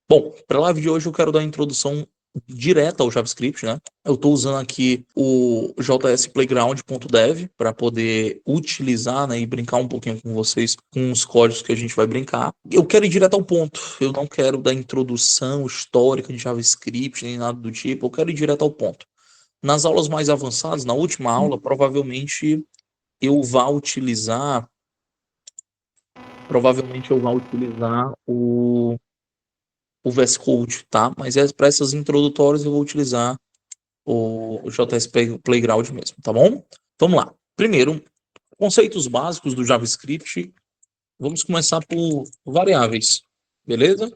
Bom, para a live de hoje eu quero dar a introdução direta ao JavaScript, né? Eu estou usando aqui o jsplayground.dev para poder utilizar, né, e brincar um pouquinho com vocês com os códigos que a gente vai brincar. Eu quero ir direto ao ponto. Eu não quero dar introdução histórica de JavaScript nem nada do tipo. Eu quero ir direto ao ponto. Nas aulas mais avançadas, na última aula, provavelmente eu vá utilizar o VS Code, tá? Mas para essas introdutórias eu vou utilizar o JS Playground mesmo, tá bom? Vamos lá. Primeiro, conceitos básicos do JavaScript. Vamos começar por variáveis, beleza?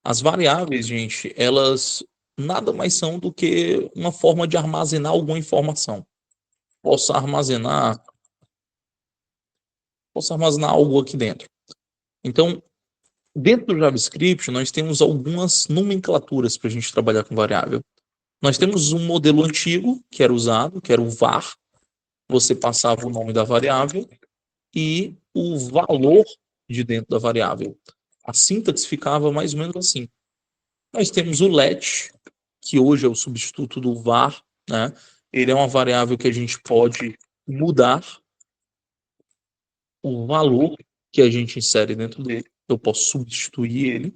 As variáveis, gente, elas nada mais são do que uma forma de armazenar alguma informação. Posso armazenar, posso armazenar algo aqui dentro. Então, dentro do JavaScript, nós temos algumas nomenclaturas para a gente trabalhar com variável. Nós temos um modelo antigo que era usado, que era o var. Você passava o nome da variável e o valor de dentro da variável. A sintaxe ficava mais ou menos assim. Nós temos o let, que hoje é o substituto do var, né? Ele é uma variável que a gente pode mudar o valor que a gente insere dentro dele. Eu posso substituir ele.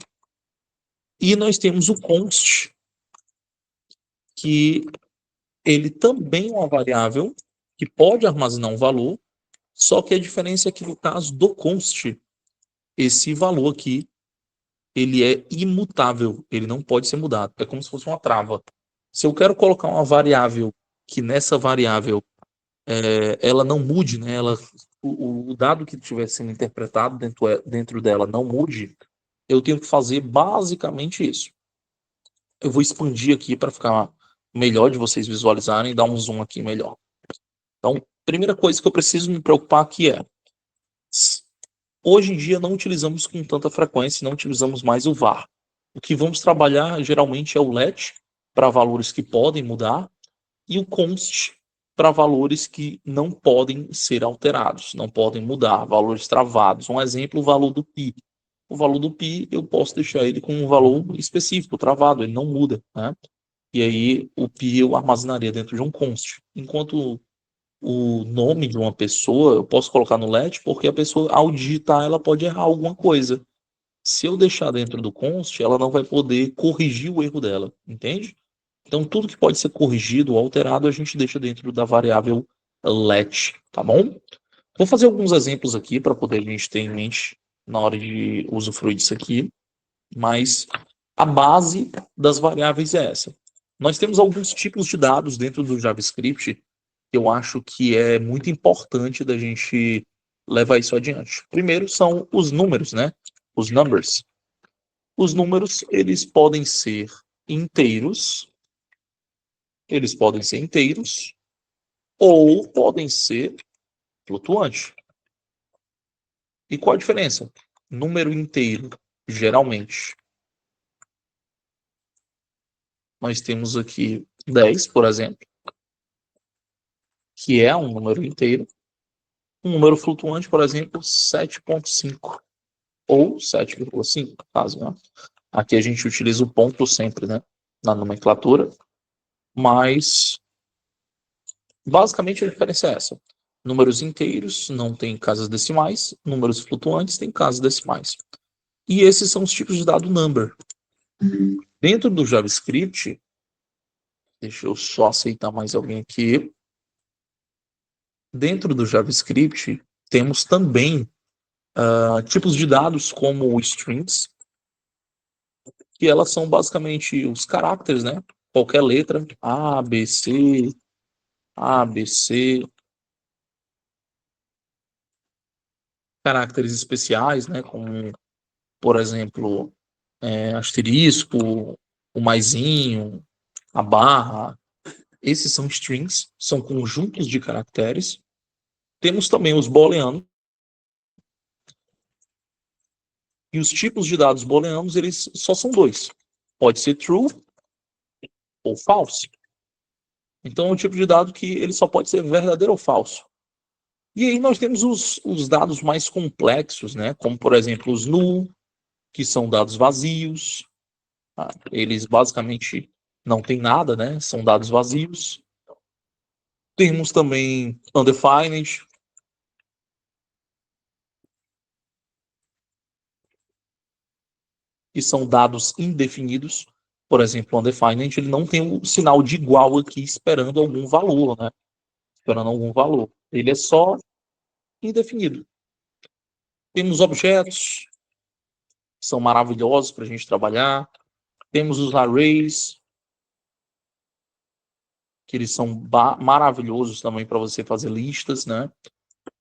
E nós temos o const, que ele também é uma variável que pode armazenar um valor, só que a diferença é que no caso do const, esse valor aqui, ele é imutável, ele não pode ser mudado. É como se fosse uma trava. Se eu quero colocar uma variável que nessa variável ela não mude, né? O dado que estiver sendo interpretado dentro dela não mude, eu tenho que fazer basicamente isso. Eu vou expandir aqui para ficar melhor de vocês visualizarem e dar um zoom aqui melhor. Então, primeira coisa que eu preciso me preocupar aqui é: hoje em dia não utilizamos com tanta frequência, não utilizamos mais o var. O que vamos trabalhar geralmente é o let para valores que podem mudar e o const para valores que não podem ser alterados, não podem mudar, valores travados. Um exemplo, o valor do pi. O valor do pi eu posso deixar ele com um valor específico, travado, ele não muda, né? E aí o pi eu armazenaria dentro de um const. Enquanto o nome de uma pessoa eu posso colocar no let, porque a pessoa, ao digitar, ela pode errar alguma coisa. Se eu deixar dentro do const, ela não vai poder corrigir o erro dela, entende? Então, tudo que pode ser corrigido ou alterado, a gente deixa dentro da variável let, tá bom? Vou fazer alguns exemplos aqui para poder a gente ter em mente na hora de usufruir disso aqui, mas a base das variáveis é essa. Nós temos alguns tipos de dados dentro do JavaScript que eu acho que é muito importante da gente levar isso adiante. Primeiro são os números, né? Os numbers. Os números, eles podem ser inteiros ou podem ser flutuantes. E qual a diferença? Número inteiro, geralmente, nós temos aqui 10, por exemplo, que é um número inteiro. Um número flutuante, por exemplo, 7,5 ou 7,5, no caso, né? Aqui a gente utiliza o ponto sempre, né, na nomenclatura, mas basicamente a diferença é essa. Números inteiros não têm casas decimais, números flutuantes têm casas decimais. E esses são os tipos de dado number. Dentro do JavaScript, deixa eu só aceitar mais alguém aqui. Dentro do JavaScript, temos também tipos de dados como strings, que elas são basicamente os caracteres, né? Qualquer letra, A, B, C, A, B, C, caracteres especiais, né? Como, por exemplo, asterisco, o maisinho, a barra. Esses são strings, são conjuntos de caracteres. Temos também os booleanos. E os tipos de dados booleanos, eles só são dois. Pode ser true ou false. Então é um tipo de dado que ele só pode ser verdadeiro ou falso. E aí nós temos os dados mais complexos, né? Como, por exemplo, os null, que são dados vazios. Eles basicamente não têm nada, né? São dados vazios. Temos também undefined, que são dados indefinidos. Por exemplo, o undefined, ele não tem o sinal de igual aqui esperando algum valor, né? Esperando algum valor. Ele é só indefinido. Temos objetos, que são maravilhosos para a gente trabalhar. Temos os arrays, que eles são maravilhosos também para você fazer listas, né?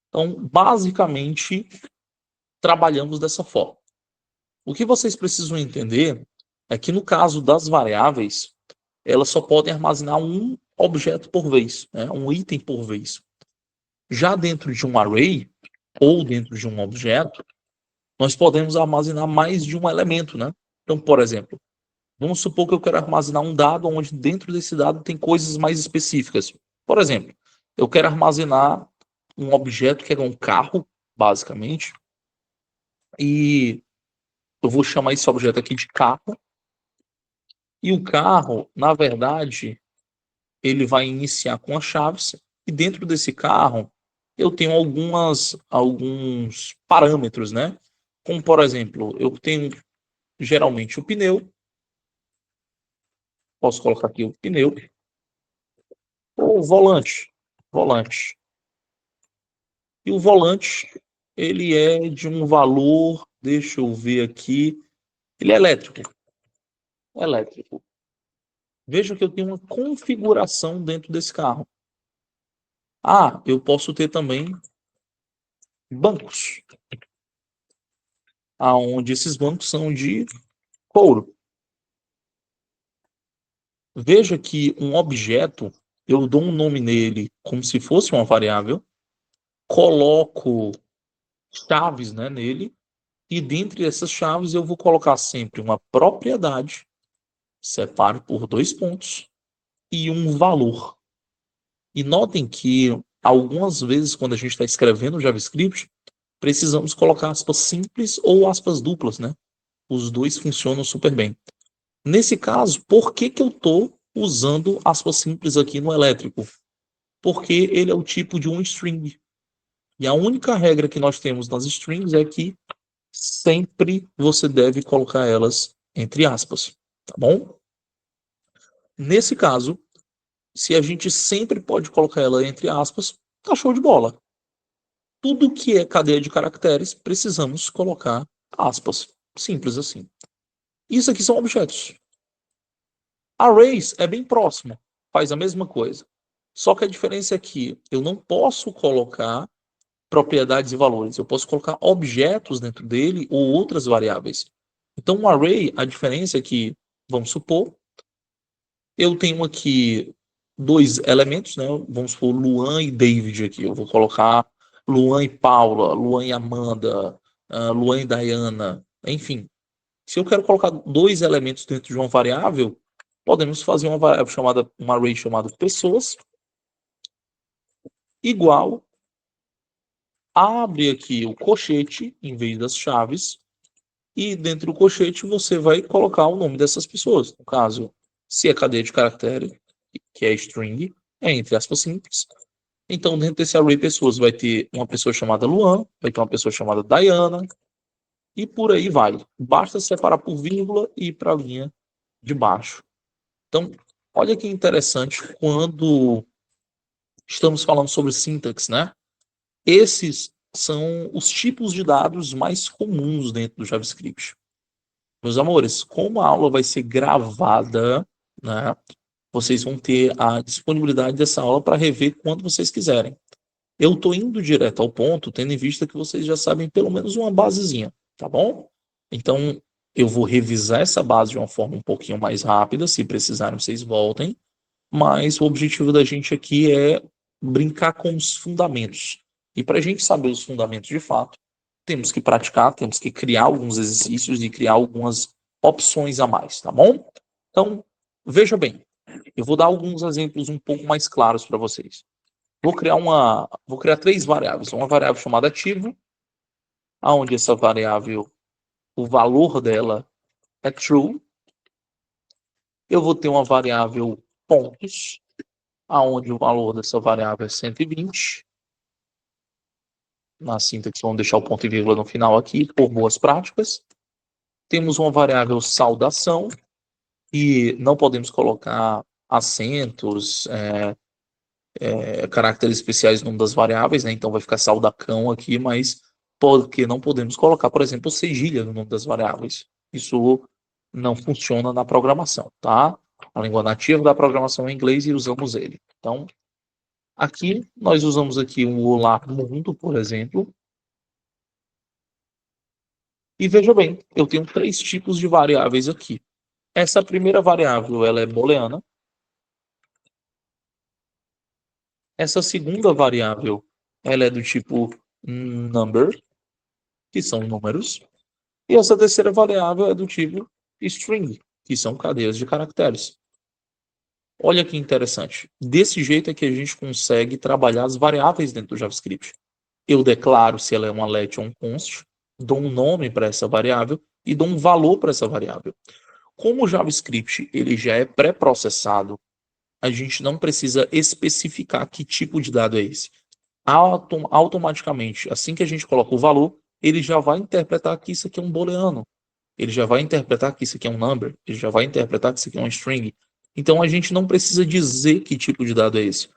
Então, basicamente, trabalhamos dessa forma. O que vocês precisam entender é que no caso das variáveis, elas só podem armazenar um objeto por vez, né? Um item por vez. Já dentro de um array, ou dentro de um objeto, nós podemos armazenar mais de um elemento, né? Então, por exemplo, vamos supor que eu quero armazenar um dado onde dentro desse dado tem coisas mais específicas. Por exemplo, eu quero armazenar um objeto que é um carro, basicamente, e eu vou chamar esse objeto aqui de carro. E o carro, na verdade, ele vai iniciar com as chaves, e dentro desse carro eu tenho alguns parâmetros, né? Como, por exemplo, eu tenho geralmente o pneu, posso colocar aqui o pneu, ou o volante. E o volante, ele é de um valor, deixa eu ver aqui, ele é elétrico. Elétrico. Veja que eu tenho uma configuração dentro desse carro. Eu posso ter também bancos, aonde esses bancos são de couro. Veja que um objeto, eu dou um nome nele como se fosse uma variável, coloco chaves, né, nele, e dentre essas chaves eu vou colocar sempre uma propriedade, separo por 2 pontos, e um valor. E notem que algumas vezes, quando a gente está escrevendo JavaScript, precisamos colocar aspas simples ou aspas duplas, né? Os dois funcionam super bem. Nesse caso, por que que eu estou usando aspas simples aqui no elétrico? Porque ele é o tipo de um string. E a única regra que nós temos nas strings é que sempre você deve colocar elas entre aspas, tá bom? Nesse caso, se a gente sempre pode colocar ela entre aspas, tá show de bola. Tudo que é cadeia de caracteres, precisamos colocar aspas. Simples assim. Isso aqui são objetos. Arrays é bem próximo, faz a mesma coisa. Só que a diferença é que eu não posso colocar propriedades e valores. Eu posso colocar objetos dentro dele ou outras variáveis. Então, um array, a diferença é que, vamos supor, eu tenho aqui 2 elementos, né? Vamos supor Luan e David aqui. Eu vou colocar Luan e Paula, Luan e Amanda, Luan e Diana, enfim. Se eu quero colocar 2 elementos dentro de uma variável, podemos fazer uma variável chamada, um array chamado pessoas, igual, abre aqui o colchete em vez das chaves, e dentro do colchete você vai colocar o nome dessas pessoas. No caso, se é cadeia de caractere, que é string, é entre aspas simples. Então, dentro desse array pessoas vai ter uma pessoa chamada Luan, vai ter uma pessoa chamada Diana, e por aí vai. Basta separar por vírgula e ir para a linha de baixo. Então, olha que interessante quando estamos falando sobre sintaxe, né? Esses são os tipos de dados mais comuns dentro do JavaScript. Meus amores, como a aula vai ser gravada, né? Vocês vão ter a disponibilidade dessa aula para rever quando vocês quiserem. Eu estou indo direto ao ponto, tendo em vista que vocês já sabem pelo menos uma basezinha, tá bom? Então, eu vou revisar essa base de uma forma um pouquinho mais rápida, se precisarem vocês voltem, mas o objetivo da gente aqui é brincar com os fundamentos. E para a gente saber os fundamentos de fato, temos que praticar, temos que criar alguns exercícios e criar algumas opções a mais, tá bom? Então, veja bem, eu vou dar alguns exemplos um pouco mais claros para vocês. Vou criar 3 variáveis. Uma variável chamada ativo, aonde essa variável, o valor dela é true. Eu vou ter uma variável pontos, aonde o valor dessa variável é 120. Na sintaxe, vamos deixar o ponto e vírgula no final aqui, por boas práticas. Temos uma variável saudação, e não podemos colocar acentos, caracteres especiais no nome das variáveis, né? Então vai ficar saudacão aqui, mas porque não podemos colocar, por exemplo, cedilha no nome das variáveis. Isso não funciona na programação, tá? A língua nativa da programação é inglês e usamos ele. Então, aqui nós usamos aqui um olá mundo, por exemplo. E veja bem, eu tenho 3 tipos de variáveis aqui. Essa primeira variável, ela é booleana. Essa segunda variável, ela é do tipo number, que são números. E essa terceira variável é do tipo string, que são cadeias de caracteres. Olha que interessante. Desse jeito é que a gente consegue trabalhar as variáveis dentro do JavaScript. Eu declaro se ela é uma let ou um const, dou um nome para essa variável e dou um valor para essa variável. Como o JavaScript ele já é pré-processado, a gente não precisa especificar que tipo de dado é esse. Automaticamente, assim que a gente coloca o valor, ele já vai interpretar que isso aqui é um booleano. Ele já vai interpretar que isso aqui é um number. Ele já vai interpretar que isso aqui é um string. Então a gente não precisa dizer que tipo de dado é esse.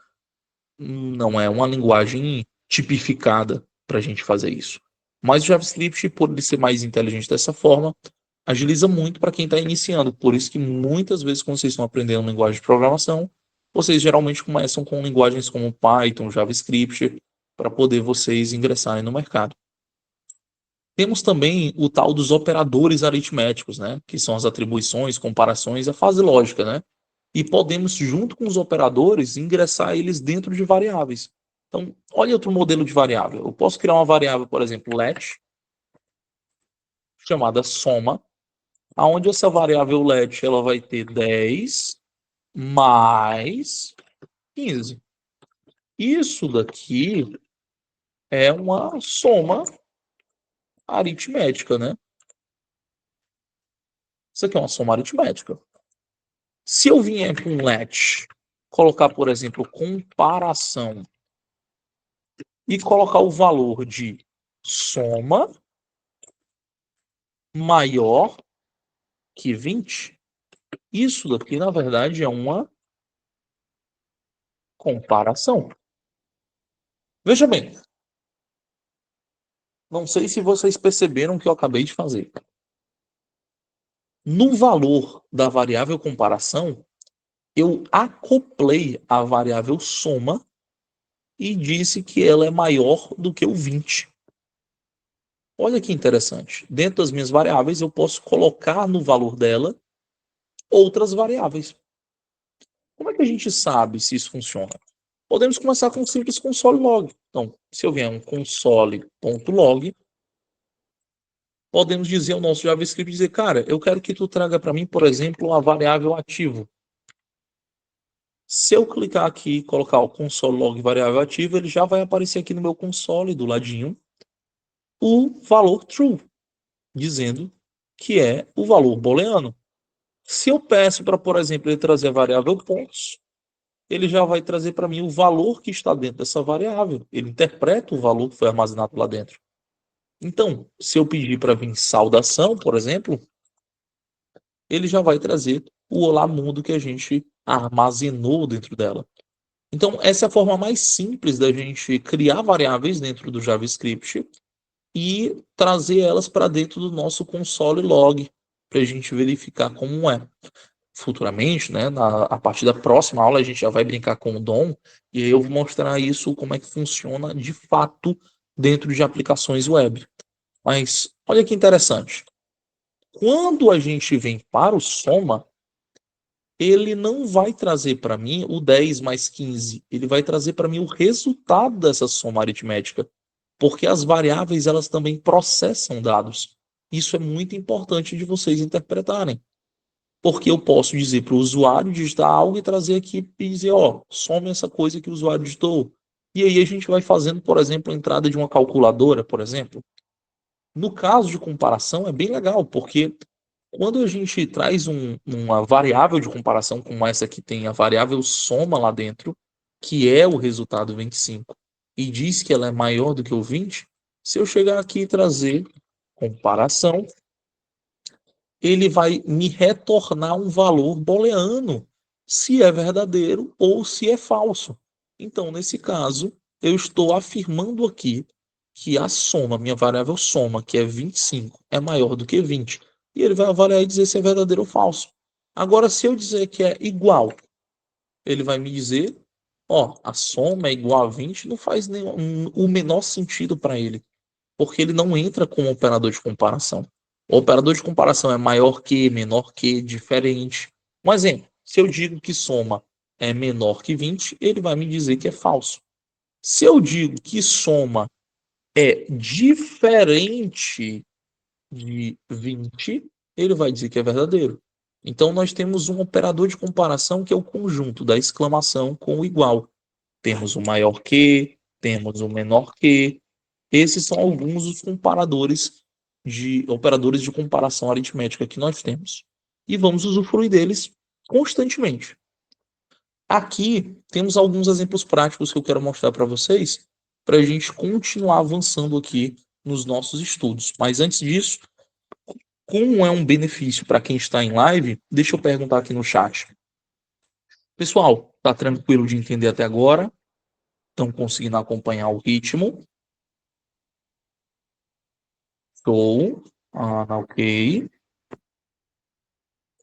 Não é uma linguagem tipificada para a gente fazer isso. Mas o JavaScript, por ele ser mais inteligente dessa forma, agiliza muito para quem está iniciando. Por isso que muitas vezes, quando vocês estão aprendendo linguagem de programação, vocês geralmente começam com linguagens como Python, JavaScript, para poder vocês ingressarem no mercado. Temos também o tal dos operadores aritméticos, né? Que são as atribuições, comparações, a fase lógica, né? E podemos, junto com os operadores, ingressar eles dentro de variáveis. Então, olha outro modelo de variável. Eu posso criar uma variável, por exemplo, let, chamada soma, aonde essa variável let ela vai ter 10 mais 15. Isso daqui é uma soma aritmética, né? Isso aqui é uma soma aritmética. Se eu vier com let, colocar, por exemplo, comparação e colocar o valor de soma maior que 20, isso daqui, na verdade, é uma comparação. Veja bem, não sei se vocês perceberam o que eu acabei de fazer. No valor da variável comparação, eu acoplei a variável soma e disse que ela é maior do que o 20. Olha que interessante. Dentro das minhas variáveis, eu posso colocar no valor dela outras variáveis. Como é que a gente sabe se isso funciona? Podemos começar com um simples console log. Então, se eu vier um console.log, podemos dizer ao nosso JavaScript, dizer, cara, eu quero que tu traga para mim, por exemplo, a variável ativo. Se eu clicar aqui e colocar o console log variável ativa, ele já vai aparecer aqui no meu console, do ladinho, o valor true, dizendo que é o valor booleano. Se eu peço para, por exemplo, ele trazer a variável pontos, ele já vai trazer para mim o valor que está dentro dessa variável. Ele interpreta o valor que foi armazenado lá dentro. Então, se eu pedir para vir saudação, por exemplo, ele já vai trazer o olá mundo que a gente armazenou dentro dela. Então, essa é a forma mais simples da gente criar variáveis dentro do JavaScript e trazer elas para dentro do nosso console log, para a gente verificar como é. Futuramente, né, a partir da próxima aula, a gente já vai brincar com o DOM, e aí eu vou mostrar isso, como é que funciona de fato dentro de aplicações web. Mas olha que interessante. Quando a gente vem para o soma, ele não vai trazer para mim o 10 mais 15, ele vai trazer para mim o resultado dessa soma aritmética, porque as variáveis elas também processam dados. Isso é muito importante de vocês interpretarem. Porque eu posso dizer para o usuário digitar algo e trazer aqui e dizer, ó, some essa coisa que o usuário digitou. E aí a gente vai fazendo, por exemplo, a entrada de uma calculadora, por exemplo. No caso de comparação é bem legal, porque Quando a gente traz uma variável de comparação como essa que tem a variável soma lá dentro, que é o resultado 25, e diz que ela é maior do que o 20, se eu chegar aqui e trazer comparação, ele vai me retornar um valor booleano, se é verdadeiro ou se é falso. Então, nesse caso, eu estou afirmando aqui que a soma, minha variável soma, que é 25, é maior do que 20. E ele vai avaliar e dizer se é verdadeiro ou falso. Agora, se eu dizer que é igual, ele vai me dizer, ó, a soma é igual a 20, não faz nenhum, o menor sentido para ele, porque ele não entra como operador de comparação. O operador de comparação é maior que, menor que, diferente. Um exemplo, se eu digo que soma é menor que 20, ele vai me dizer que é falso. Se eu digo que soma é diferente de 20, ele vai dizer que é verdadeiro. Então, nós temos um operador de comparação que é o conjunto da exclamação com o igual. Temos o maior que, temos o menor que. Esses são alguns dos comparadores de operadores de comparação aritmética que nós temos. E vamos usufruir deles constantemente. Aqui temos alguns exemplos práticos que eu quero mostrar para vocês, para a gente continuar avançando aqui nos nossos estudos. Mas antes disso, como é um benefício para quem está em live, deixa eu perguntar aqui no chat. Pessoal, tá tranquilo de entender até agora? Estão conseguindo acompanhar o ritmo? Show. Ok.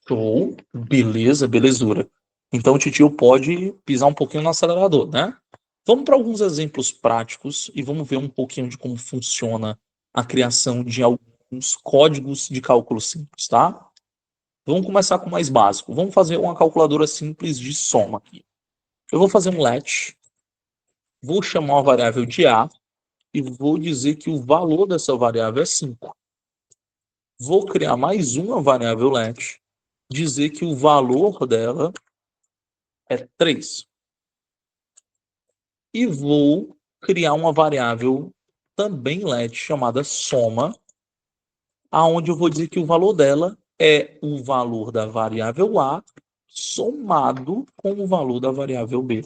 Show. Beleza, belezura. Então o titio pode pisar um pouquinho no acelerador, né? Vamos para alguns exemplos práticos e vamos ver um pouquinho de como funciona a criação de alguns códigos de cálculo simples, tá? Vamos começar com o mais básico. Vamos fazer uma calculadora simples de soma aqui. Eu vou fazer um let, vou chamar uma variável de A e vou dizer que o valor dessa variável é 5. Vou criar mais uma variável let, dizer que o valor dela é 3. E vou criar uma variável também let chamada soma, aonde eu vou dizer que o valor dela é o valor da variável A somado com o valor da variável B.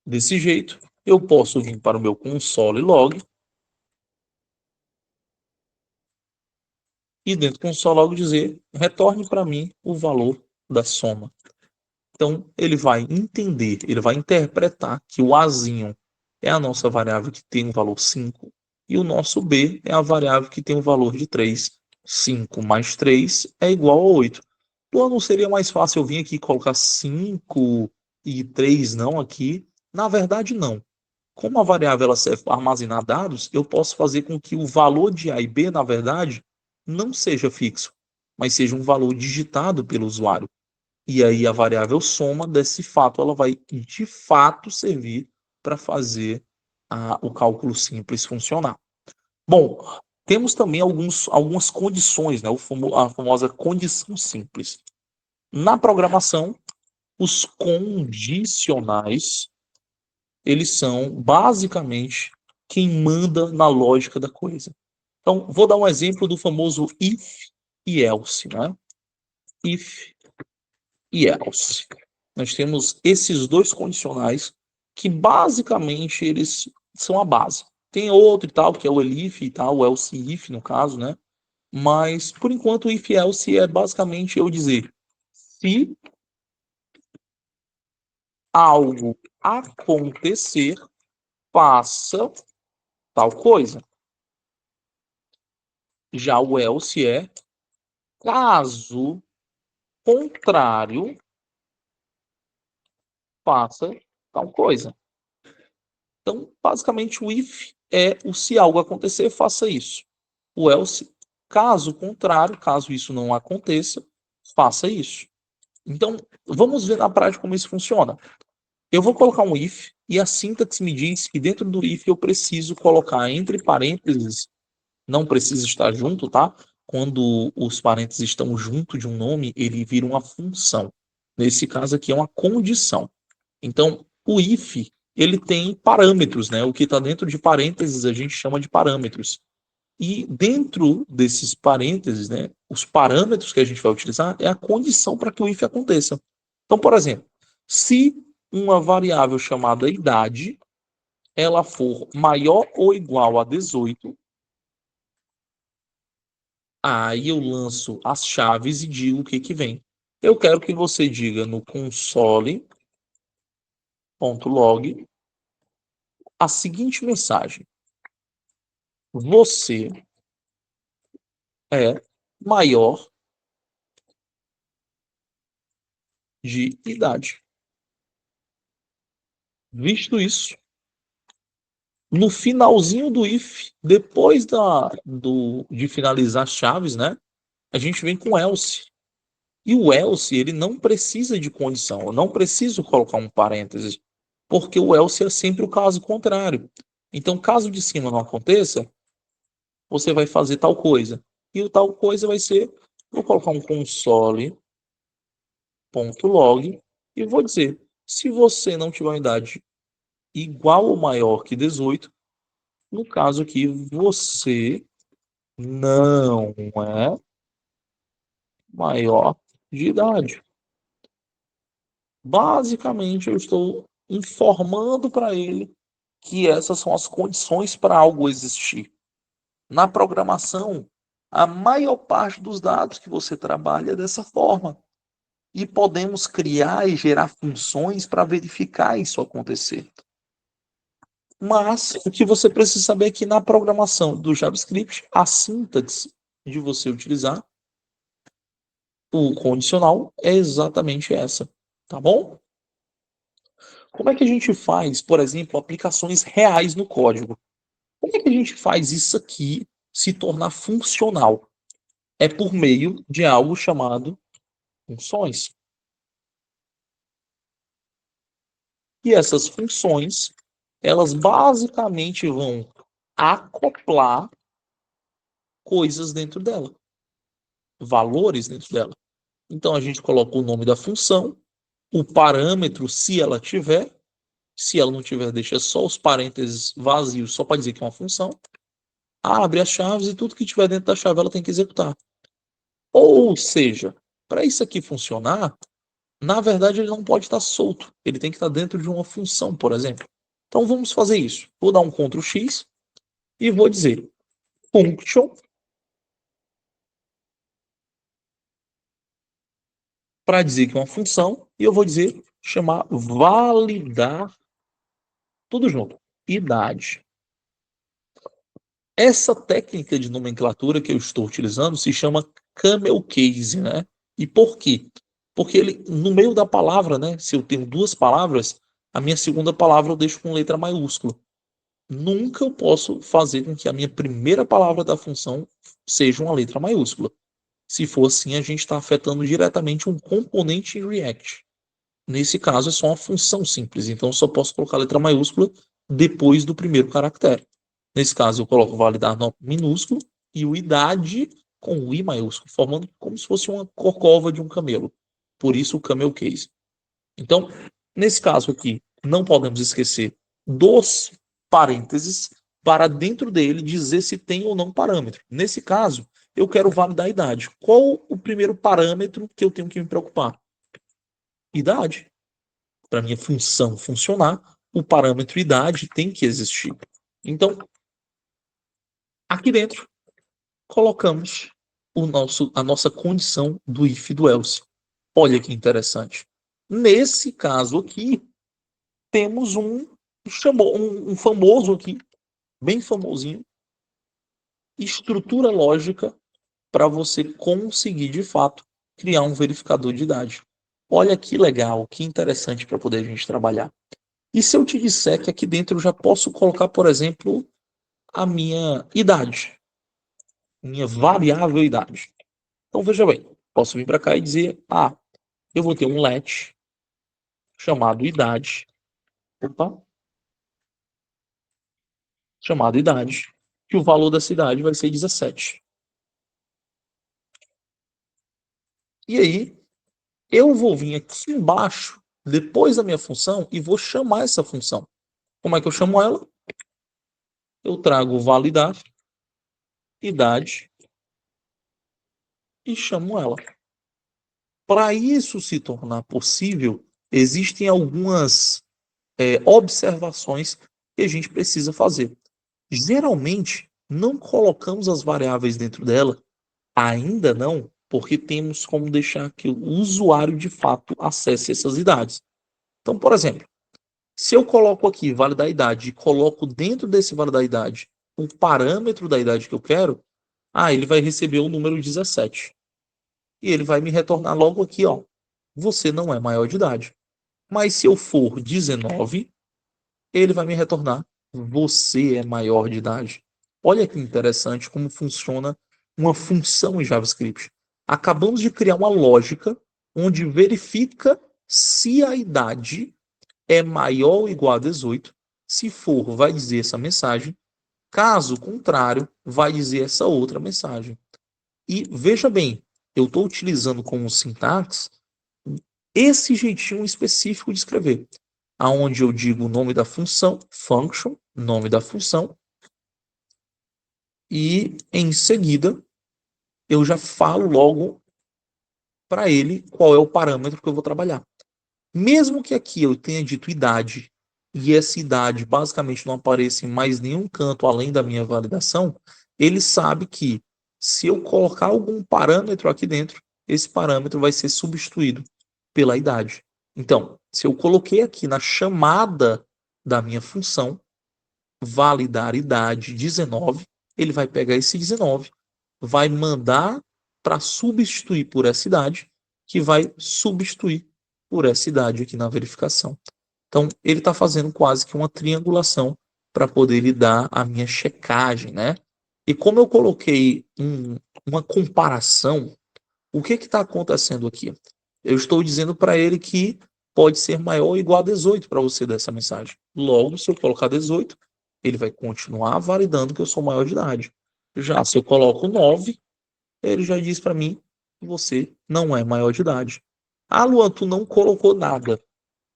Desse jeito, eu posso vir para o meu console log e dentro do console log dizer retorne para mim o valor da soma. Então, ele vai entender, ele vai interpretar que o Azinho é a nossa variável que tem o valor 5 e o nosso B é a variável que tem o valor de 3. 5 mais 3 é igual a 8. Então, não seria mais fácil eu vir aqui e colocar 5 e 3 não aqui? Na verdade, não. Como a variável ela serve para armazenar dados, eu posso fazer com que o valor de A e B, na verdade, não seja fixo, mas seja um valor digitado pelo usuário. E aí a variável soma desse fato, ela vai de fato servir para fazer o cálculo simples funcionar. Bom, temos também algumas condições, né? A famosa condição simples. Na programação, os condicionais, eles são basicamente quem manda na lógica da coisa. Então, vou dar um exemplo do famoso if e else, né? If e else. Nós temos esses dois condicionais que basicamente eles são a base. Tem outro e tal, que é o elif e tal, o else if no caso, né? Mas por enquanto o if else é basicamente eu dizer se algo acontecer, faça tal coisa. Já o else é caso contrário, faça tal coisa. Então, basicamente, o if é o se algo acontecer, faça isso. O else, caso contrário, caso isso não aconteça, faça isso. Então, vamos ver na prática como isso funciona. Eu vou colocar um if e a sintaxe me diz que dentro do if eu preciso colocar entre parênteses, não precisa estar junto, tá? Quando os parênteses estão junto de um nome, ele vira uma função. Nesse caso aqui é uma condição. Então, o if, ele tem parâmetros, né? O que está dentro de parênteses a gente chama de parâmetros. E dentro desses parênteses, né, os parâmetros que a gente vai utilizar é a condição para que o if aconteça. Então, por exemplo, se uma variável chamada idade ela for maior ou igual a 18, aí eu lanço as chaves e digo o que que vem. Eu quero que você diga no console.log a seguinte mensagem: você é maior de idade. Visto isso, no finalzinho do if, depois de finalizar as chaves, né? A gente vem com else. E o else, ele não precisa de condição. Eu não preciso colocar um parênteses, porque o else é sempre o caso contrário. Então, caso de cima não aconteça, você vai fazer tal coisa. E o tal coisa vai ser, vou colocar um console.log e vou dizer, se você não tiver uma idade igual ou maior que 18, no caso aqui, você não é maior de idade. Basicamente, eu estou informando para ele que essas são as condições para algo existir. Na programação, a maior parte dos dados que você trabalha é dessa forma. E podemos criar e gerar funções para verificar isso acontecer. Mas o que você precisa saber é que na programação do JavaScript, a sintaxe de você utilizar o condicional é exatamente essa, tá bom? Como é que a gente faz, por exemplo, aplicações reais no código? Como é que a gente faz isso aqui se tornar funcional? É por meio de algo chamado funções. E essas funções, elas basicamente vão acoplar coisas dentro dela, valores dentro dela. Então a gente coloca o nome da função, o parâmetro, se ela tiver. Se ela não tiver, deixa só os parênteses vazios, só para dizer que é uma função. Abre as chaves e tudo que tiver dentro da chave ela tem que executar. Ou seja, para isso aqui funcionar, na verdade ele não pode estar solto. Ele tem que estar dentro de uma função, por exemplo. Então vamos fazer isso. Vou dar um Ctrl X e vou dizer function para dizer que é uma função e eu vou dizer chamar validar tudo junto. Idade. Essa técnica de nomenclatura que eu estou utilizando se chama camel case, né? E por quê? Porque ele, no meio da palavra, né? Se eu tenho duas palavras, a minha segunda palavra eu deixo com letra maiúscula. Nunca eu posso fazer com que a minha primeira palavra da função seja uma letra maiúscula. Se for assim, a gente está afetando diretamente um componente em React. Nesse caso, é só uma função simples, então eu só posso colocar a letra maiúscula depois do primeiro caractere. Nesse caso, eu coloco validar nó minúsculo e o idade com o i maiúsculo, formando como se fosse uma corcova de um camelo. Por isso o camel case. Então, nesse caso aqui, não podemos esquecer dos parênteses para dentro dele dizer se tem ou não parâmetro. Nesse caso, eu quero validar a idade. Qual o primeiro parâmetro que eu tenho que me preocupar? Idade. Para minha função funcionar, o parâmetro idade tem que existir. Então, aqui dentro, colocamos a nossa condição do if e do else. Olha que interessante. Nesse caso aqui, temos um famoso aqui, bem famosinho, estrutura lógica para você conseguir, de fato, criar um verificador de idade. Olha que legal, que interessante para poder a gente trabalhar. E se eu te disser que aqui dentro eu já posso colocar, por exemplo, a minha idade, minha variável idade. Então veja bem, posso vir para cá e dizer, eu vou ter um let chamado idade, opa, chamado idade, que o valor dessa idade vai ser 17. E aí, eu vou vir aqui embaixo, depois da minha função, e vou chamar essa função. Como é que eu chamo ela? Eu trago o validar idade e chamo ela. Para isso se tornar possível, existem algumas observações que a gente precisa fazer. Geralmente, não colocamos as variáveis dentro dela, ainda não, porque temos como deixar que o usuário de fato acesse essas idades. Então, por exemplo, se eu coloco aqui vale da idade e coloco dentro desse vale da idade o parâmetro da idade que eu quero, ele vai receber o número 17. E ele vai me retornar logo aqui, ó. Você não é maior de idade. Mas se eu for 19, ele vai me retornar: você é maior de idade. Olha que interessante como funciona uma função em JavaScript. Acabamos de criar uma lógica onde verifica se a idade é maior ou igual a 18. Se for, vai dizer essa mensagem. Caso contrário, vai dizer essa outra mensagem. E veja bem, eu estou utilizando como sintaxe esse jeitinho específico de escrever, aonde eu digo o nome da função, function, nome da função, e em seguida eu já falo logo para ele qual é o parâmetro que eu vou trabalhar. Mesmo que aqui eu tenha dito idade e essa idade basicamente não apareça em mais nenhum canto além da minha validação, ele sabe que se eu colocar algum parâmetro aqui dentro, esse parâmetro vai ser substituído pela idade. Então, se eu coloquei aqui na chamada da minha função validar idade 19, ele vai pegar esse 19, vai mandar para substituir por essa idade, que vai substituir por essa idade aqui na verificação. Então, ele está fazendo quase que uma triangulação para poder lhe dar a minha checagem, né? E como eu coloquei uma comparação, o que está acontecendo aqui? Eu estou dizendo para ele que pode ser maior ou igual a 18 para você dar essa mensagem. Logo, se eu colocar 18, ele vai continuar validando que eu sou maior de idade. Já se eu coloco 9, ele já diz para mim que você não é maior de idade. Luan, tu não colocou nada.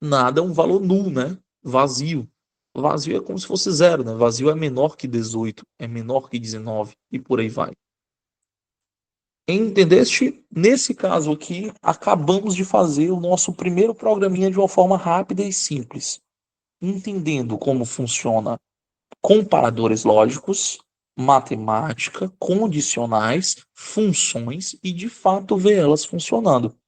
Nada é um valor nulo, né? Vazio. Vazio é como se fosse zero, né? Vazio é menor que 18, é menor que 19 e por aí vai. Entendeste? Nesse caso aqui, acabamos de fazer o nosso primeiro programinha de uma forma rápida e simples, entendendo como funciona comparadores lógicos, matemática, condicionais, funções e de fato ver elas funcionando.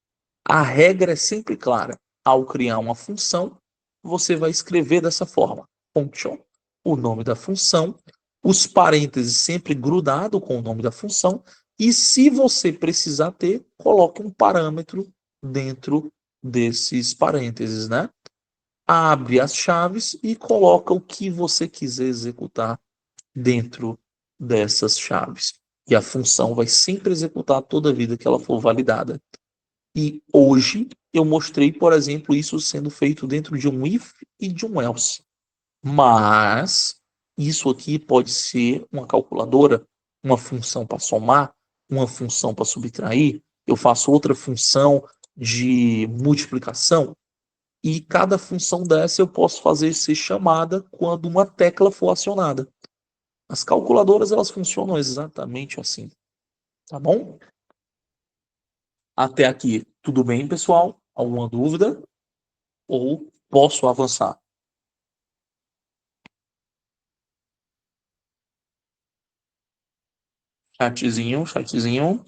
A regra é sempre clara. Ao criar uma função, você vai escrever dessa forma: function, o nome da função, os parênteses sempre grudado com o nome da função, e se você precisar ter, coloque um parâmetro dentro desses parênteses, né? Abre as chaves e coloca o que você quiser executar dentro dessas chaves. E a função vai sempre executar toda a vida que ela for validada. E hoje eu mostrei, por exemplo, isso sendo feito dentro de um if e de um else. Mas isso aqui pode ser uma calculadora, uma função para somar, uma função para subtrair. Eu faço outra função de multiplicação. E cada função dessa eu posso fazer ser chamada quando uma tecla for acionada. As calculadoras elas funcionam exatamente assim, tá bom? Até aqui, tudo bem, pessoal? Alguma dúvida? Ou posso avançar? Chatzinho, chatzinho.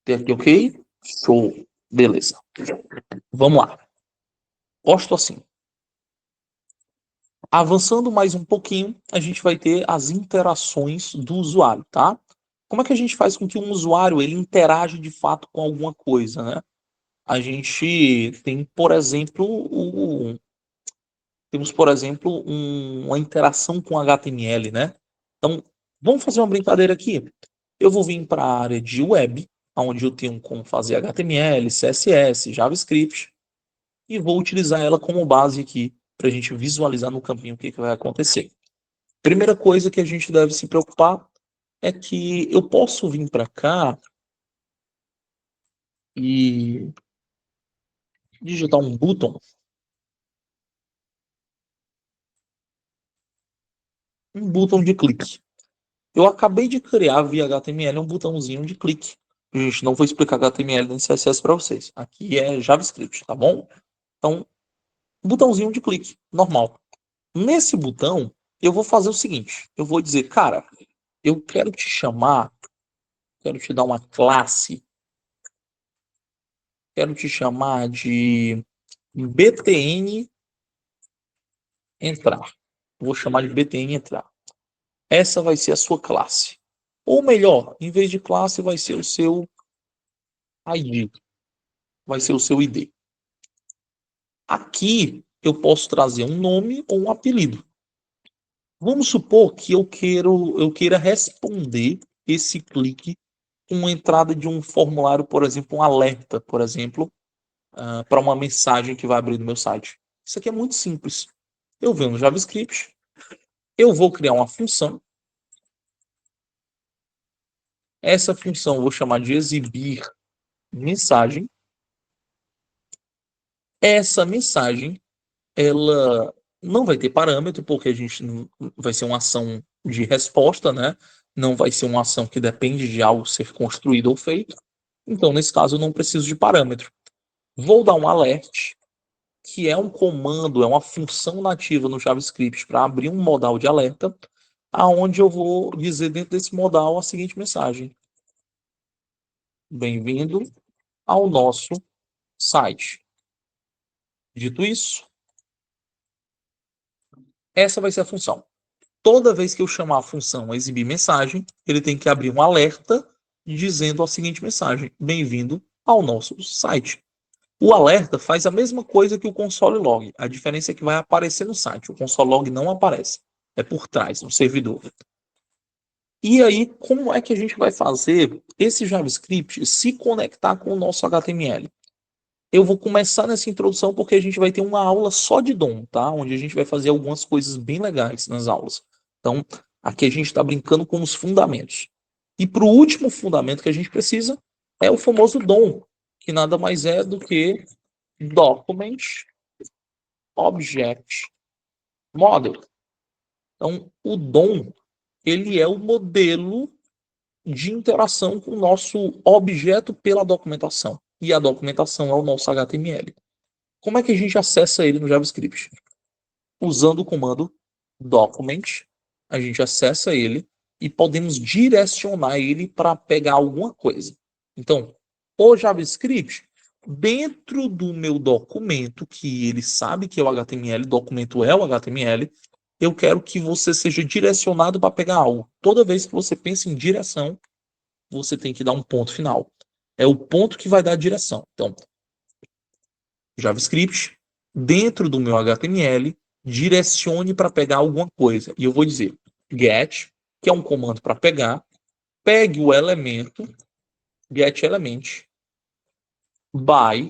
Tem aqui, ok? Show. Beleza. Vamos lá. Gosto assim. Avançando mais um pouquinho, a gente vai ter as interações do usuário, tá? Como é que a gente faz com que um usuário ele interage de fato com alguma coisa, né? A gente tem, por exemplo, temos, por exemplo, uma interação com HTML, né? Então, vamos fazer uma brincadeira aqui. Eu vou vir para a área de web, onde eu tenho como fazer HTML, CSS, JavaScript, e vou utilizar ela como base aqui para a gente visualizar no campinho o que vai acontecer. Primeira coisa que a gente deve se preocupar é que eu posso vir para cá e digitar um button um botão de clique. Eu acabei de criar via HTML um botãozinho de clique. Gente, não vou explicar HTML nem CSS para vocês. Aqui é JavaScript, tá bom? Então, botãozinho de clique, normal. Nesse botão, eu vou fazer o seguinte: eu vou dizer, cara, eu quero te chamar, quero te dar uma classe, quero te chamar de BTN entrar. Vou chamar de BTN entrar. Essa vai ser a sua classe. Ou melhor, em vez de classe, vai ser o seu ID, vai ser o seu ID. Aqui eu posso trazer um nome ou um apelido. Vamos supor que eu queira responder esse clique com a entrada de um formulário, por exemplo, um alerta, por exemplo, para uma mensagem que vai abrir no meu site. Isso aqui é muito simples. Eu venho no JavaScript, eu vou criar uma função. Essa função eu vou chamar de exibir mensagem. Essa mensagem, ela não vai ter parâmetro, porque a gente não vai ser uma ação de resposta, né? Não vai ser uma ação que depende de algo ser construído ou feito. Então, nesse caso, eu não preciso de parâmetro. Vou dar um alert, que é um comando, é uma função nativa no JavaScript para abrir um modal de alerta, aonde eu vou dizer dentro desse modal a seguinte mensagem: bem-vindo ao nosso site. Dito isso, essa vai ser a função. Toda vez que eu chamar a função exibir mensagem, ele tem que abrir um alerta dizendo a seguinte mensagem: bem-vindo ao nosso site. O alerta faz a mesma coisa que o console log. A diferença é que vai aparecer no site. O console log não aparece. É por trás, no servidor. E aí, como é que a gente vai fazer esse JavaScript se conectar com o nosso HTML? Eu vou começar nessa introdução porque a gente vai ter uma aula só de DOM, tá? Onde a gente vai fazer algumas coisas bem legais nas aulas. Então, aqui a gente está brincando com os fundamentos. E para o último fundamento que a gente precisa é o famoso DOM, que nada mais é do que Document Object Model. Então, o DOM, ele é o modelo de interação com o nosso objeto pela documentação. E a documentação é o nosso HTML. Como é que a gente acessa ele no JavaScript? Usando o comando document, a gente acessa ele e podemos direcionar ele para pegar alguma coisa. Então, o JavaScript, dentro do meu documento, que ele sabe que é o HTML, documento é o HTML, eu quero que você seja direcionado para pegar algo. Toda vez que você pensa em direção, você tem que dar um ponto final. É o ponto que vai dar a direção. Então, JavaScript, dentro do meu HTML, direcione para pegar alguma coisa. E eu vou dizer get, que é um comando para pegar, pegue o elemento, get element, by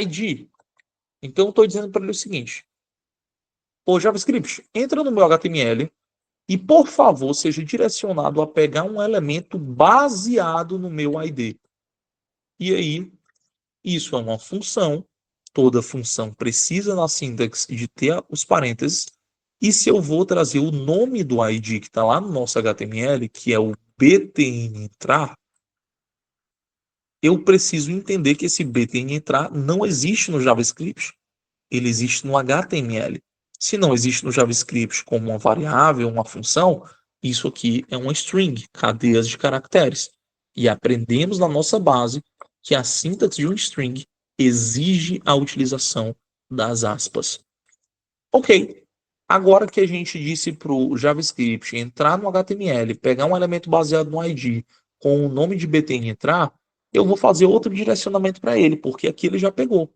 ID. Então, eu estou dizendo para ele o seguinte: o JavaScript, entra no meu HTML e, por favor, seja direcionado a pegar um elemento baseado no meu ID. E aí, isso é uma função. Toda função precisa na sintaxe de ter os parênteses. E se eu vou trazer o nome do ID que está lá no nosso HTML, que é o btn entrar, eu preciso entender que esse btn entrar não existe no JavaScript. Ele existe no HTML. Se não existe no JavaScript como uma variável, uma função, isso aqui é uma string, cadeias de caracteres. E aprendemos na nossa base que a sintaxe de um string exige a utilização das aspas. Ok. Agora que a gente disse para o JavaScript entrar no HTML, pegar um elemento baseado no ID com o nome de btn entrar, eu vou fazer outro direcionamento para ele, porque aqui ele já pegou.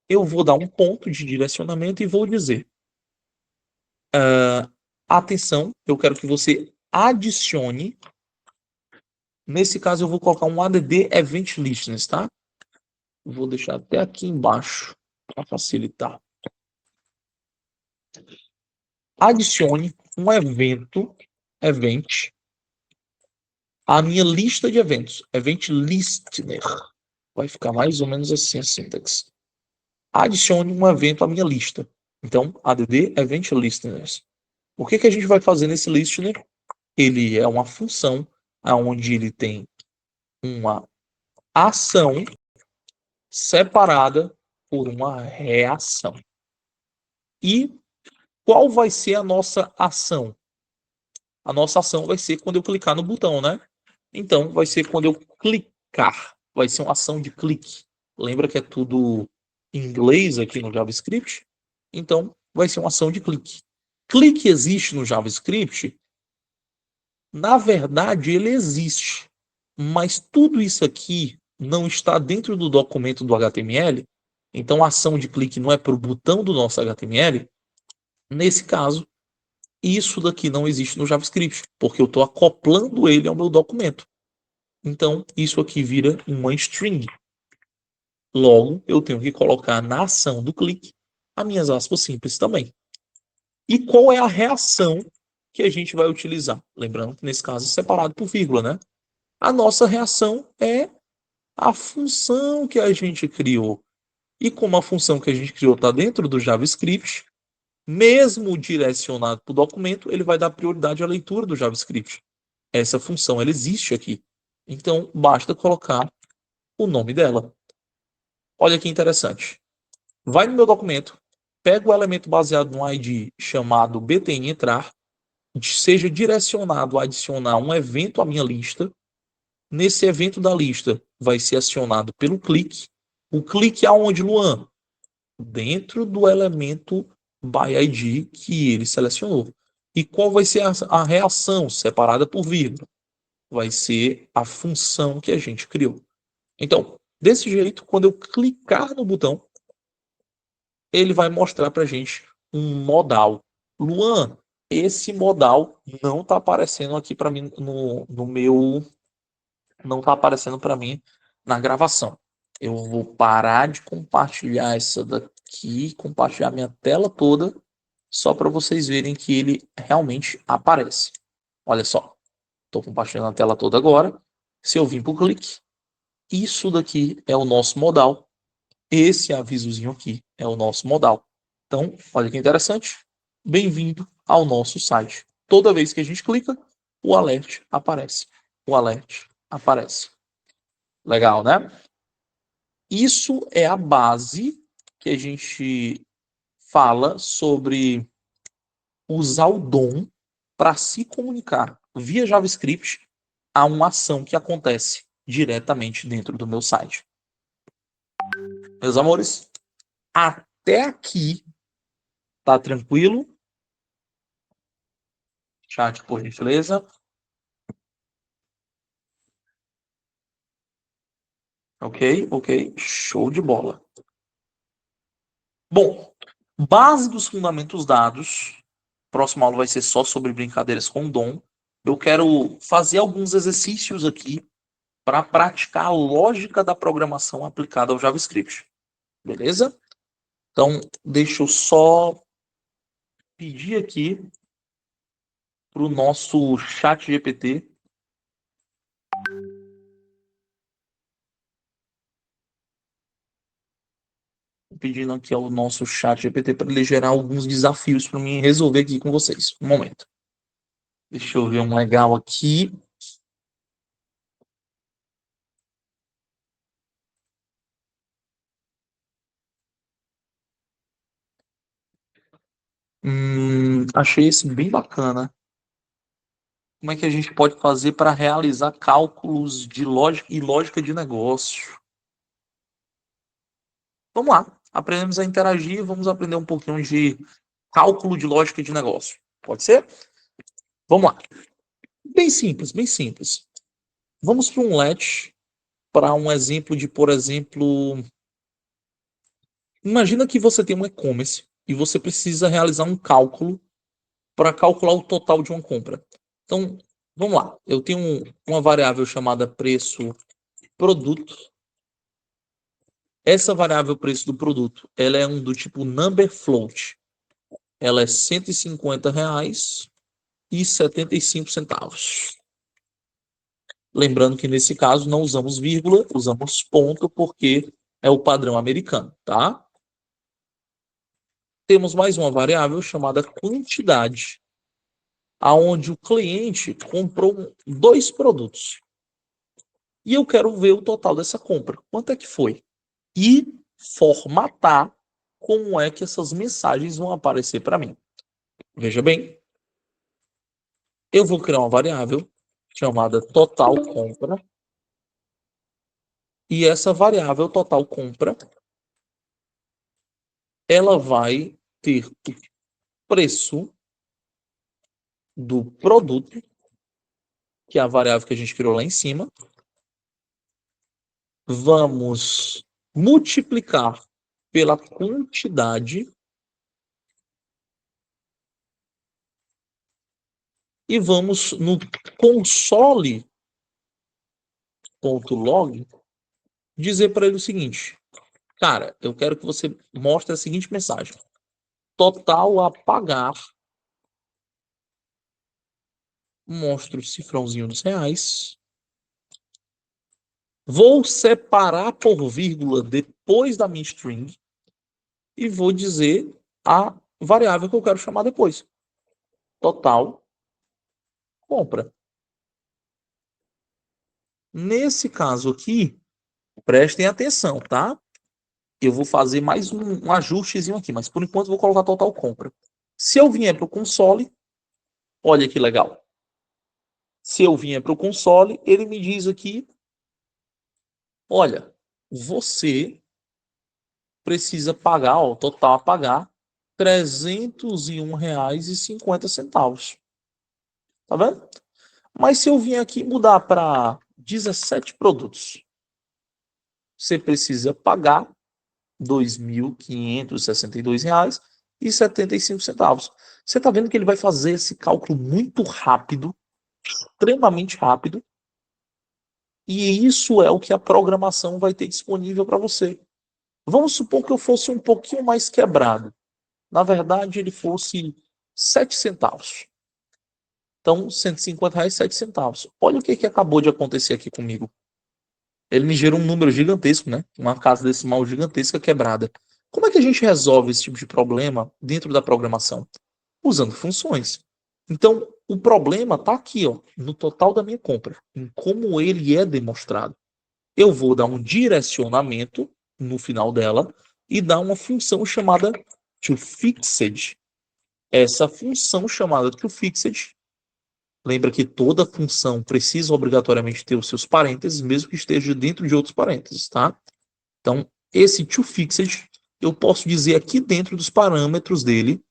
Eu vou dar um ponto de direcionamento e vou dizer: atenção, eu quero que você adicione. Nesse caso, eu vou colocar um add event listeners, tá? Vou deixar até aqui embaixo para facilitar. Adicione um event, à minha lista de eventos, event listener. Vai ficar mais ou menos assim a sintaxe. Adicione um evento à minha lista. Então, add event listeners. O que a gente vai fazer nesse listener? Ele é uma função onde ele tem uma ação separada por uma reação. E qual vai ser a nossa ação? A nossa ação vai ser quando eu clicar no botão, né? Então, vai ser quando eu clicar. Vai ser uma ação de clique. Lembra que é tudo em inglês aqui no JavaScript? Então, vai ser uma ação de clique. Clique existe no JavaScript? Na verdade, ele existe. Mas tudo isso aqui não está dentro do documento do HTML. Então, a ação de clique não é para o botão do nosso HTML. Nesse caso, isso daqui não existe no JavaScript, porque eu estou acoplando ele ao meu documento. Então, isso aqui vira uma string. Logo, eu tenho que colocar na ação do clique as minhas aspas simples também. E qual é a reação que a gente vai utilizar? Lembrando que nesse caso é separado por vírgula, né? A nossa reação é a função que a gente criou. E como a função que a gente criou está dentro do JavaScript, mesmo direcionado para o documento, ele vai dar prioridade à leitura do JavaScript. Essa função ela existe aqui. Então, basta colocar o nome dela. Olha que interessante. Vai no meu documento, pega o elemento baseado no ID chamado btn entrar, seja direcionado a adicionar um evento à minha lista. Nesse evento da lista vai ser acionado pelo clique. O clique aonde, Luan? Dentro do elemento by ID que ele selecionou. E qual vai ser a reação separada por vírgula? Vai ser a função que a gente criou. Então, desse jeito, quando eu clicar no botão, ele vai mostrar para a gente um modal. Luan, esse modal não está aparecendo aqui para mim no meu. Não está aparecendo para mim na gravação. Eu vou parar de compartilhar essa daqui, compartilhar minha tela toda, só para vocês verem que ele realmente aparece. Olha só, estou compartilhando a tela toda agora. Se eu vir para o clique, isso daqui é o nosso modal. Esse avisozinho aqui é o nosso modal. Então, olha que interessante. Bem-vindo ao nosso site. Toda vez que a gente clica, o alert aparece. O alert aparece. Legal, né? Isso é a base que a gente fala sobre usar o DOM para se comunicar via JavaScript a uma ação que acontece diretamente dentro do meu site. Meus amores, até aqui tá tranquilo? Chat, por gentileza. Ok, ok. Show de bola. Bom, base dos fundamentos dados. Próxima aula vai ser só sobre brincadeiras com DOM. Eu quero fazer alguns exercícios aqui para praticar a lógica da programação aplicada ao JavaScript. Beleza? Então, deixa eu só pedir aqui para o nosso chat GPT. Pedindo aqui ao nosso chat GPT para ele gerar alguns desafios para mim resolver aqui com vocês. Um momento. Deixa eu ver um legal aqui. Achei esse bem bacana. Como é que a gente pode fazer para realizar cálculos de lógica e lógica de negócio? Vamos lá. Aprendemos a interagir, vamos aprender um pouquinho de cálculo de lógica de negócio. Pode ser? Vamos lá. Bem simples, bem simples. Vamos para um let, para um exemplo de, por exemplo, imagina que você tem um e-commerce e você precisa realizar um cálculo para calcular o total de uma compra. Então, vamos lá. Eu tenho uma variável chamada preço produto. Essa variável preço do produto, ela é do tipo number float. Ela é R$ 150,75. Lembrando que nesse caso não usamos vírgula, usamos ponto porque é o padrão americano, tá? Temos mais uma variável chamada quantidade. aonde o cliente comprou 2 produtos. E eu quero ver o total dessa compra. Quanto é que foi? E formatar como é que essas mensagens vão aparecer para mim. Veja bem, eu vou criar uma variável chamada total compra. E essa variável total compra, ela vai ter o preço do produto, que é a variável que a gente criou lá em cima. Vamos multiplicar pela quantidade e vamos no console.log dizer para ele o seguinte: cara, eu quero que você mostre a seguinte mensagem: total a pagar, mostra o cifrãozinho dos reais. Vou separar por vírgula depois da minha string e vou dizer a variável que eu quero chamar depois. Total compra. Nesse caso aqui, prestem atenção, tá? Eu vou fazer mais um ajustezinho aqui, mas por enquanto vou colocar total compra. Se eu vier para o console, olha que legal. Se eu vier para o console, ele me diz aqui: olha, você precisa pagar, ó, total a pagar, R$ 301,50. Tá vendo? Mas se eu vier aqui mudar para 17 produtos, você precisa pagar R$ 2.562,75. Você está vendo que ele vai fazer esse cálculo muito rápido, extremamente rápido, e isso é o que a programação vai ter disponível para você. Vamos supor que eu fosse um pouquinho mais quebrado. Na verdade, ele fosse 7 centavos. Então, R$ 150,00, 7 centavos. Olha o que acabou de acontecer aqui comigo. Ele me gerou um número gigantesco, né? Uma casa decimal gigantesca quebrada. Como é que a gente resolve esse tipo de problema dentro da programação? Usando funções. Então, o problema está aqui, ó, no total da minha compra, em como ele é demonstrado. Eu vou dar um direcionamento no final dela e dar uma função chamada toFixed. Essa função chamada toFixed, lembra que toda função precisa obrigatoriamente ter os seus parênteses, mesmo que esteja dentro de outros parênteses, tá? Então, esse toFixed, eu posso dizer aqui dentro dos parâmetros dele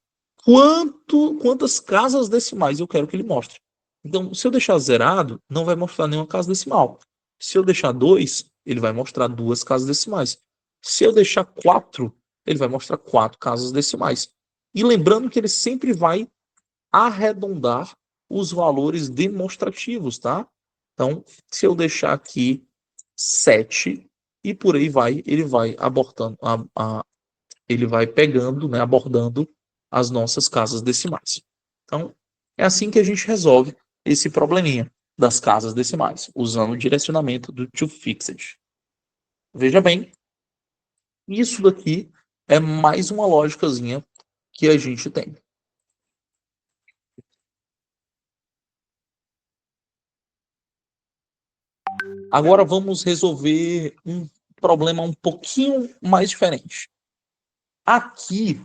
quantas casas decimais eu quero que ele mostre. Então, se eu deixar zerado, não vai mostrar nenhuma casa decimal. Se eu deixar 2, ele vai mostrar 2 casas decimais. Se eu deixar 4, ele vai mostrar 4 casas decimais. E lembrando que ele sempre vai arredondar os valores demonstrativos, tá? Então, se eu deixar aqui 7 e por aí vai, ele vai abordando, ele vai pegando, né, abordando as nossas casas decimais. Então, é assim que a gente resolve esse probleminha das casas decimais, usando o direcionamento do toFixed. Veja bem, isso daqui é mais uma lógicazinha que a gente tem. Agora vamos resolver um problema um pouquinho mais diferente. Aqui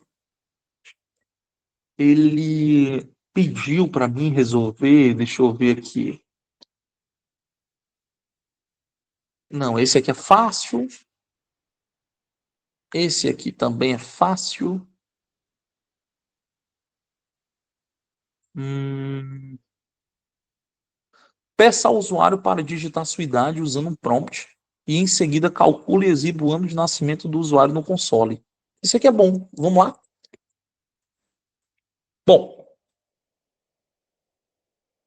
ele pediu para mim resolver, deixa eu ver aqui. Não, esse aqui é fácil. Esse aqui também é fácil. Hum, Peça ao usuário para digitar sua idade usando um prompt e em seguida calcule e exiba o ano de nascimento do usuário no console. Isso aqui é bom. Vamos lá? Bom,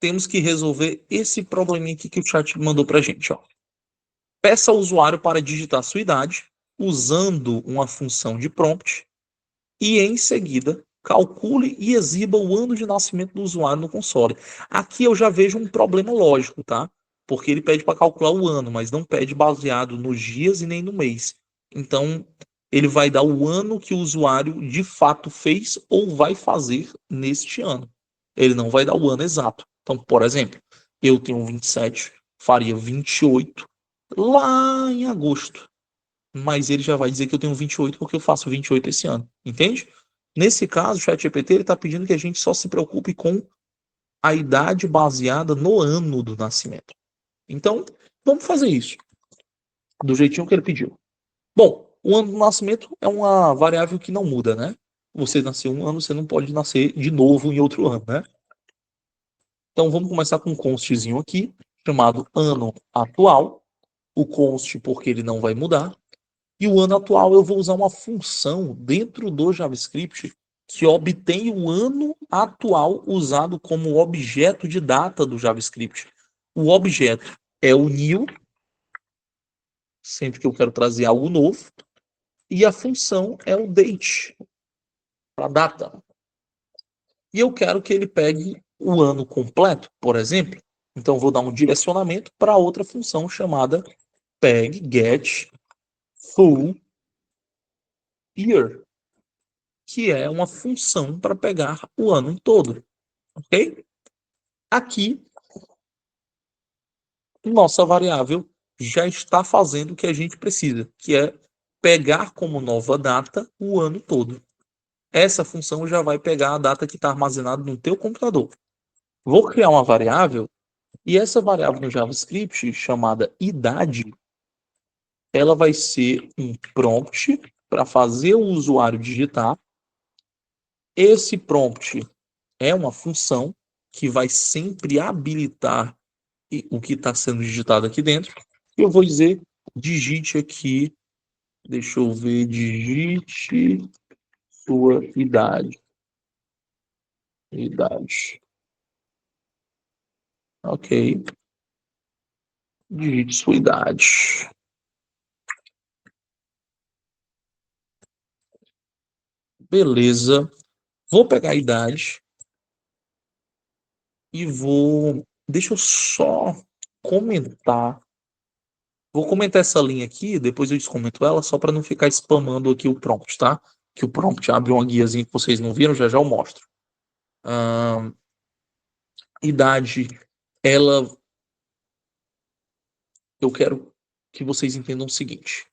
temos que resolver esse probleminha aqui que o chat mandou para a gente. Ó. Peça ao usuário para digitar sua idade usando uma função de prompt e em seguida calcule e exiba o ano de nascimento do usuário no console. Aqui eu já vejo um problema lógico, tá? Porque ele pede para calcular o ano, mas não pede baseado nos dias e nem no mês. Então, ele vai dar o ano que o usuário de fato fez ou vai fazer neste ano. ele não vai dar o ano exato. Então, por exemplo, eu tenho 27, faria 28 lá em agosto. Mas ele já vai dizer que eu tenho 28 porque eu faço 28 esse ano. Entende? Nesse caso, o ChatGPT está pedindo que a gente só se preocupe com a idade baseada no ano do nascimento. Então, vamos fazer isso do jeitinho que ele pediu. Bom, o ano do nascimento é uma variável que não muda, né? Você nasceu um ano, você não pode nascer de novo em outro ano, né? Então vamos começar com um constzinho aqui, chamado ano atual. O const porque ele não vai mudar. E o ano atual eu vou usar uma função dentro do JavaScript que obtém o ano atual usado como objeto de data do JavaScript. O objeto é o new, sempre que eu quero trazer algo novo, e a função é o date, para data. E eu quero que ele pegue o ano completo, por exemplo. Então vou dar um direcionamento para outra função chamada peg get full year, que é uma função para pegar o ano todo, ok? Aqui, nossa variável já está fazendo o que a gente precisa, que é pegar como nova data o ano todo. Essa função já vai pegar a data que está armazenada no teu computador. Vou criar uma variável e essa variável no JavaScript chamada idade, ela vai ser um prompt para fazer o usuário digitar. Esse prompt é uma função que vai sempre habilitar o que está sendo digitado aqui dentro. Eu vou dizer, digite aqui, deixa eu ver, digite sua idade. Idade. Ok. Digite sua idade. Beleza. Vou pegar a idade e vou. Deixa eu só comentar. Vou comentar essa linha aqui, depois eu descomento ela, só para não ficar spamando aqui o prompt, tá? Que o prompt abre uma guiazinha que vocês não viram, já já eu mostro. Idade, ela. Eu quero que vocês entendam o seguinte: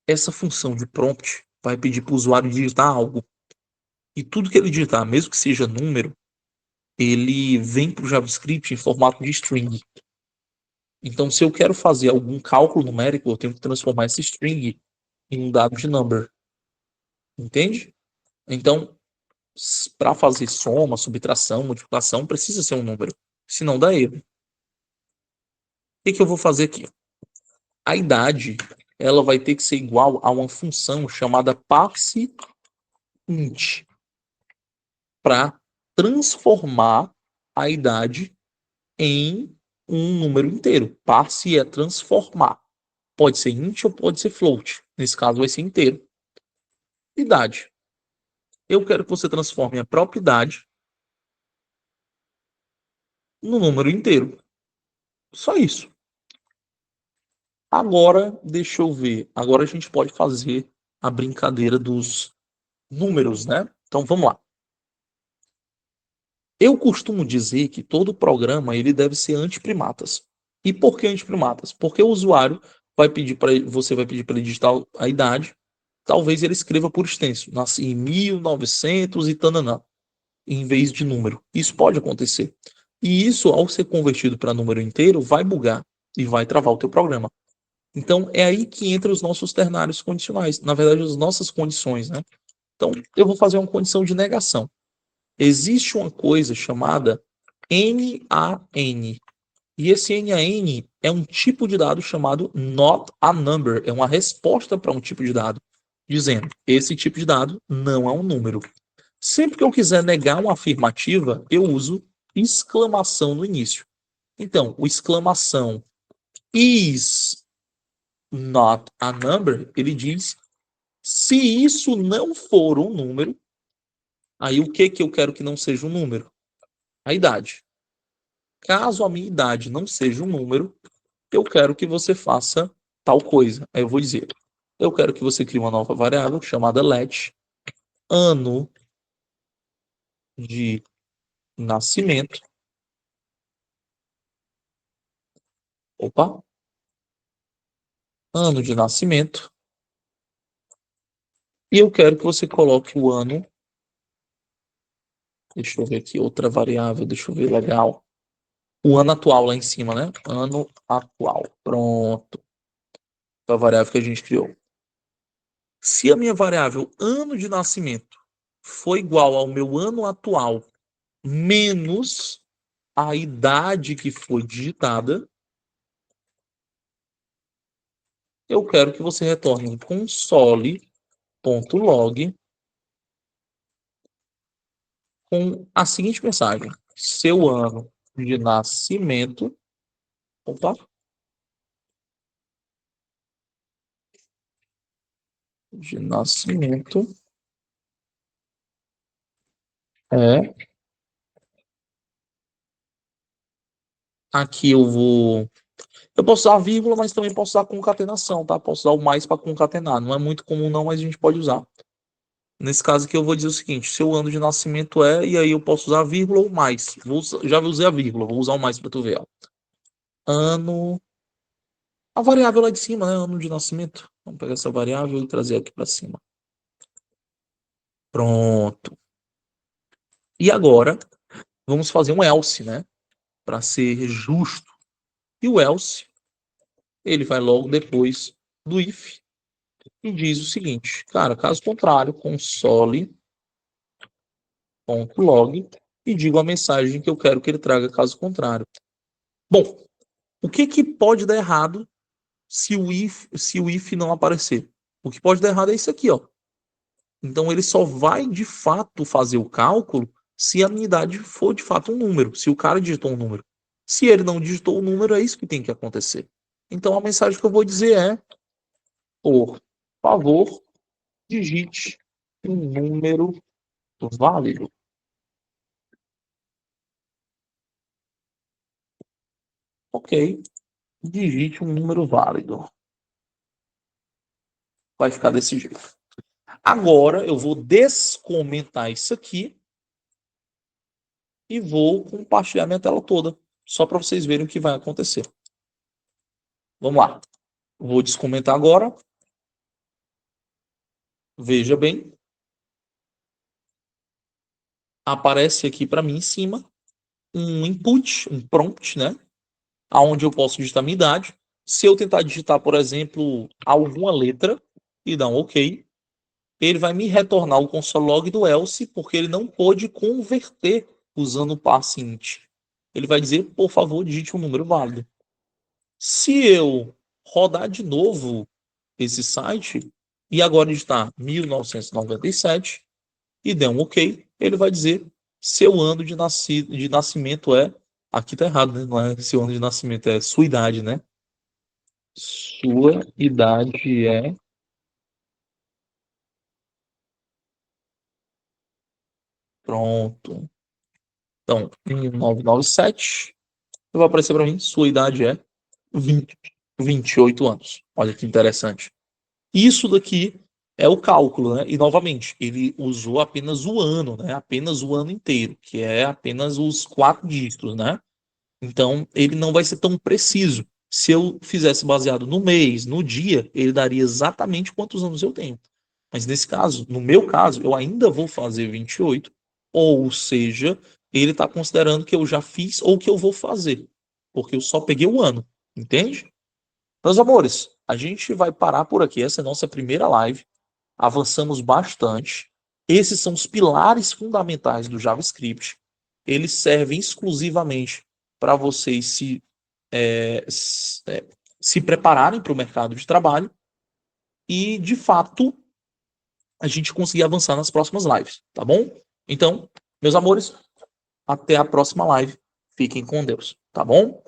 essa função de prompt vai pedir para o usuário digitar algo. E tudo que ele digitar, mesmo que seja número, ele vem para o JavaScript em formato de string. Então, se eu quero fazer algum cálculo numérico, eu tenho que transformar esse string em um dado de number. Entende? Então, para fazer soma, subtração, multiplicação, precisa ser um número. Senão dá erro. O que eu vou fazer aqui? A idade, ela vai ter que ser igual a uma função chamada parseInt, para transformar a idade em um número inteiro. Parse é transformar. Pode ser int ou pode ser float. Nesse caso vai ser inteiro. Idade. Eu quero que você transforme a própria idade no número inteiro. Só isso. Agora, deixa eu ver. Agora a gente pode fazer a brincadeira dos números, né? Então vamos lá. Eu costumo dizer que todo programa ele deve ser antiprimatas. E por que antiprimatas? Porque o usuário vai pedir para você vai pedir para ele digitar a idade, talvez ele escreva por extenso, nasci em 1900 e tananã, em vez de número. Isso pode acontecer. E isso, ao ser convertido para número inteiro, vai bugar e vai travar o teu programa. Então, é aí que entra os nossos ternários condicionais. Na verdade, as nossas condições, né? Então, eu vou fazer uma condição de negação. Existe uma coisa chamada NaN. E esse NaN é um tipo de dado chamado not a number. É uma resposta para um tipo de dado, dizendo esse tipo de dado não é um número. Sempre que eu quiser negar uma afirmativa, eu uso exclamação no início. Então, o exclamação is not a number, ele diz se isso não for um número, aí o que eu quero que não seja um número? A idade. Caso a minha idade não seja um número, eu quero que você faça tal coisa. Aí eu vou dizer, eu quero que você crie uma nova variável chamada let ano de nascimento. Opa, ano de nascimento. E eu quero que você coloque o ano. Deixa eu ver aqui outra variável, deixa eu ver legal. O ano atual lá em cima, né? Ano atual. Pronto. A variável que a gente criou. Se a minha variável ano de nascimento for igual ao meu ano atual menos a idade que foi digitada, eu quero que você retorne um console.log com a seguinte mensagem: seu ano de nascimento, opa, de nascimento é, aqui eu posso usar vírgula, mas também posso usar concatenação, tá? Posso usar o mais para concatenar. Não é muito comum não, mas a gente pode usar. Nesse caso aqui eu vou dizer o seguinte: seu ano de nascimento é, e aí eu posso usar vírgula ou mais. Já usei a vírgula, vou usar o mais para tu ver, ó. Ano, a variável lá de cima, né? Ano de nascimento. Vamos pegar essa variável e trazer aqui para cima. Pronto. E agora vamos fazer um else, né? Para ser justo. E o else, ele vai logo depois do if e diz o seguinte: cara, caso contrário, console.log e digo a mensagem que eu quero que ele traga caso contrário. Bom, o que pode dar errado se o if não aparecer? O que pode dar errado é isso aqui, ó. Então ele só vai de fato fazer o cálculo se a minha idade for de fato um número, se o cara digitou um número. Se ele não digitou o número, é isso que tem que acontecer. Então a mensagem que eu vou dizer é: por favor, digite um número válido. Ok, digite um número válido. Vai ficar desse jeito. Agora eu vou descomentar isso aqui e vou compartilhar minha tela toda, só para vocês verem o que vai acontecer. Vamos lá. Vou descomentar agora. Veja bem. Aparece aqui para mim em cima um input, um prompt, né? Onde eu posso digitar minha idade. Se eu tentar digitar, por exemplo, alguma letra e dar um OK, ele vai me retornar o console log do else, porque ele não pôde converter usando o passe int. Ele vai dizer, por favor, digite um número válido. Se eu rodar de novo esse site e agora digitar 1997 e der um OK, ele vai dizer seu ano de nascimento é. Aqui tá errado, né? Não é seu ano de nascimento, é sua idade, né? Sua idade é. Pronto. Então, 1997. Vai aparecer para mim, sua idade é 28 anos. Olha que interessante. Isso daqui é o cálculo, né? E novamente, ele usou apenas o ano, né? Apenas o ano inteiro, que é apenas os 4 dígitos, né? Então, ele não vai ser tão preciso. Se eu fizesse baseado no mês, no dia, ele daria exatamente quantos anos eu tenho. Mas nesse caso, no meu caso, eu ainda vou fazer 28, ou seja, ele está considerando que eu já fiz ou que eu vou fazer, porque eu só peguei o ano, entende? Meus amores, a gente vai parar por aqui. Essa é a nossa primeira live. Avançamos bastante. Esses são os pilares fundamentais do JavaScript. Eles servem exclusivamente para vocês se prepararem para o mercado de trabalho e, de fato, a gente conseguir avançar nas próximas lives, tá bom? Então, meus amores, até a próxima live. Fiquem com Deus, tá bom?